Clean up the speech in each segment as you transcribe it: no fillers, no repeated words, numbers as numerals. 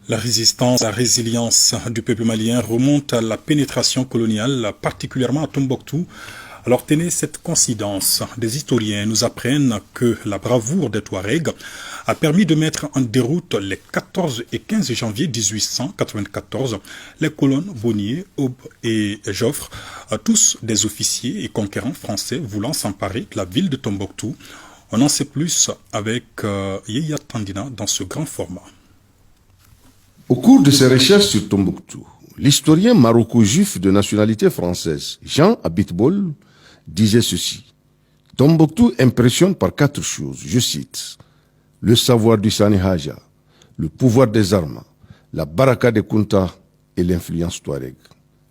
La résistance, la résilience du peuple malien remonte à la pénétration coloniale, particulièrement à Tombouctou. Alors tenez cette coïncidence. Des historiens nous apprennent que la bravoure des Touaregs a permis de mettre en déroute les 14 et 15 janvier 1894 les colons Bonnier, Aube et Joffre, tous des officiers et conquérants français voulant s'emparer de la ville de Tombouctou. On en sait plus avec Yaya Tandina dans ce grand format. Au cours de ses recherches sur Tombouctou, l'historien maroco-juif de nationalité française Jean Abitbol disait ceci. Tombouctou impressionne par 4 choses, je cite, le savoir du Sani Haja, le pouvoir des armes, la baraka des Kunta et l'influence touareg.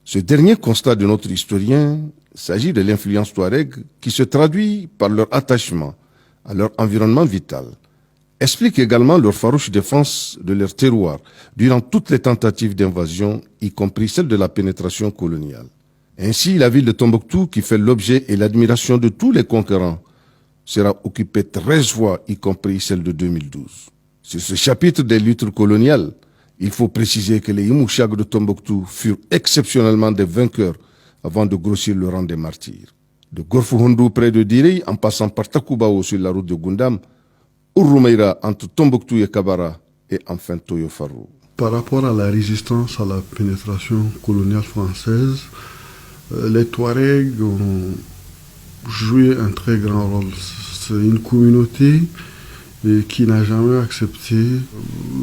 Ce dernier constat de notre historien s'agit de l'influence touareg qui se traduit par leur attachement à leur environnement vital, explique également leur farouche défense de leur terroir durant toutes les tentatives d'invasion, y compris celle de la pénétration coloniale. Ainsi, la ville de Tombouctou, qui fait l'objet et l'admiration de tous les conquérants, sera occupée 13 fois, y compris celle de 2012. Sur ce chapitre des luttes coloniales, il faut préciser que les Imouchag de Tombouctou furent exceptionnellement des vainqueurs avant de grossir le rang des martyrs. De Gorfouhoundou près de Direy, en passant par Takoubao sur la route de Gundam, Ouroumeira entre Tombouctou et Kabara, et enfin Toyo Farou. Par rapport à la résistance à la pénétration coloniale française, les Touaregs ont joué un très grand rôle. C'est une communauté qui n'a jamais accepté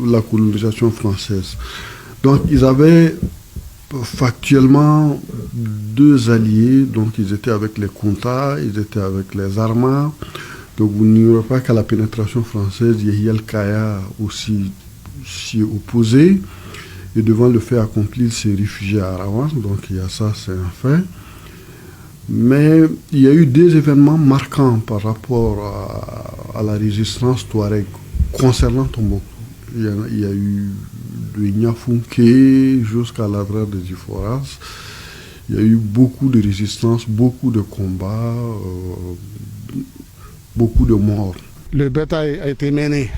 la colonisation française. Donc ils avaient factuellement 2 alliés, donc ils étaient avec les Kunta, ils étaient avec les Armas. Donc vous n'ignorez pas qu'à la pénétration française, Yehiel Kaya aussi s'y est opposé. Et devant le fait accompli, il s'est réfugié à Arawan. Donc il y a ça, c'est un fait. Mais il y a eu 2 événements marquants par rapport à la résistance touareg concernant Tombouctou. Il y a eu de Ignafunke jusqu'à l'Adra de Ziforas. Il y a eu beaucoup de résistance, beaucoup de combats, beaucoup de morts. Le bataille a été mené.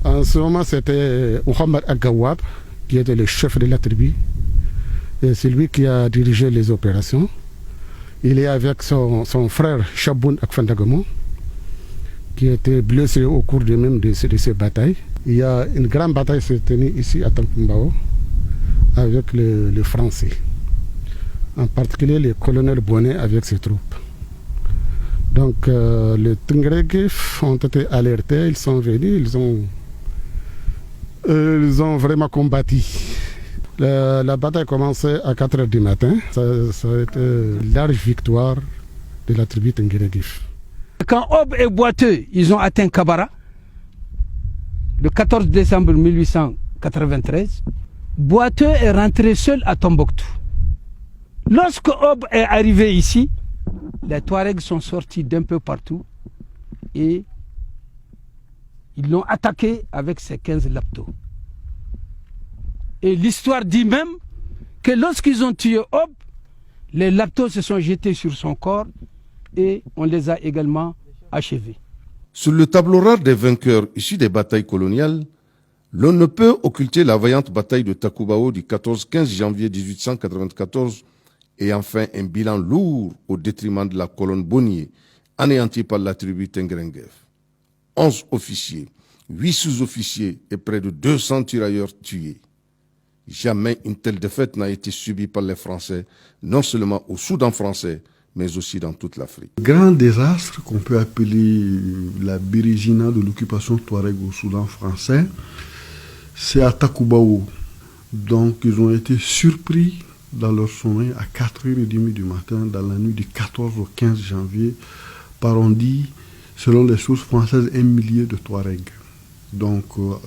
En ce moment, c'était Mohamed Agawab, qui était le chef de la tribu. Et c'est lui qui a dirigé les opérations. Il est avec son frère Chaboun Akfandagamon, qui a été blessé au cours de ces batailles. Il y a une grande bataille qui s'est tenue ici à Tampumbao avec les Français. En particulier les colonels Bonnet avec ses troupes. Donc les Tungreg ont été alertés, ils sont venus, ils ont vraiment combattu. La bataille a commencé à 4 h du matin. Ça a été une large victoire de la tribu Tungreg. Quand Aube et Boiteux, ils ont atteint Kabara, le 14 décembre 1893, Boiteux est rentré seul à Tombouctou. Lorsque Aube est arrivé ici, les Touaregs sont sortis d'un peu partout et ils l'ont attaqué avec ses 15 laptos. Et l'histoire dit même que lorsqu'ils ont tué Aube, les laptos se sont jetés sur son corps et on les a également achevés. Sur le tableau rare des vainqueurs issus des batailles coloniales, l'on ne peut occulter la vaillante bataille de Takoubao du 14-15 janvier 1894 et enfin un bilan lourd au détriment de la colonne Bonnier, anéantie par la tribu Tengrengef. 11 officiers, 8 sous-officiers et près de 200 tirailleurs tués. Jamais une telle défaite n'a été subie par les Français, non seulement au Soudan français, mais aussi dans toute l'Afrique. Grand désastre qu'on peut appeler la Bérésina de l'occupation touareg au Soudan français, c'est à Takoubao. Donc ils ont été surpris dans leur sommeil à 4 h 30 du matin, dans la nuit du 14 au 15 janvier, par on dit, selon les sources françaises, 1 millier de Touaregs. Donc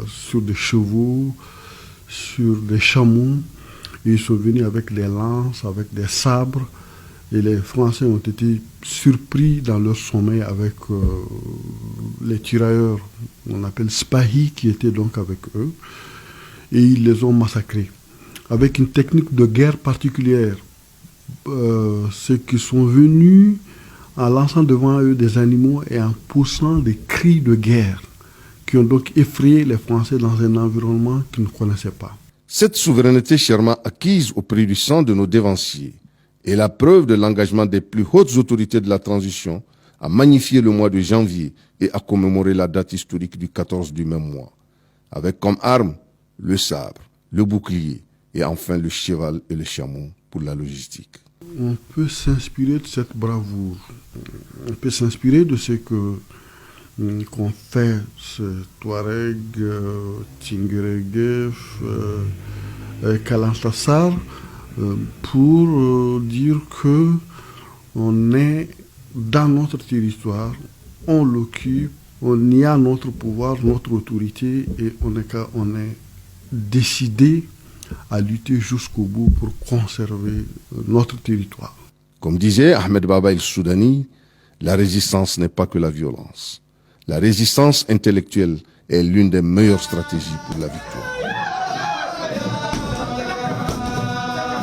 sur des chevaux, sur des chameaux, ils sont venus avec des lances, avec des sabres, et les Français ont été surpris dans leur sommeil avec les tirailleurs, on appelle Spahi, qui étaient donc avec eux, et ils les ont massacrés. Avec une technique de guerre particulière, c'est qu'ils sont venus en lançant devant eux des animaux et en poussant des cris de guerre qui ont donc effrayé les Français dans un environnement qu'ils ne connaissaient pas. Cette souveraineté chèrement acquise au prix du sang de nos dévanciers est la preuve de l'engagement des plus hautes autorités de la transition à magnifier le mois de janvier et à commémorer la date historique du 14 du même mois, avec comme arme le sabre, le bouclier et enfin le cheval et le chameau pour la logistique. On peut s'inspirer de cette bravoure, on peut s'inspirer de ce qu'ont fait ce Touareg, Tinguereguef, Kalantassar, pour dire que on est dans notre territoire, on l'occupe, on y a notre pouvoir, notre autorité et on est décidé à lutter jusqu'au bout pour conserver notre territoire. Comme disait Ahmed Baba el-Soudani, la résistance n'est pas que la violence. La résistance intellectuelle est l'une des meilleures stratégies pour la victoire.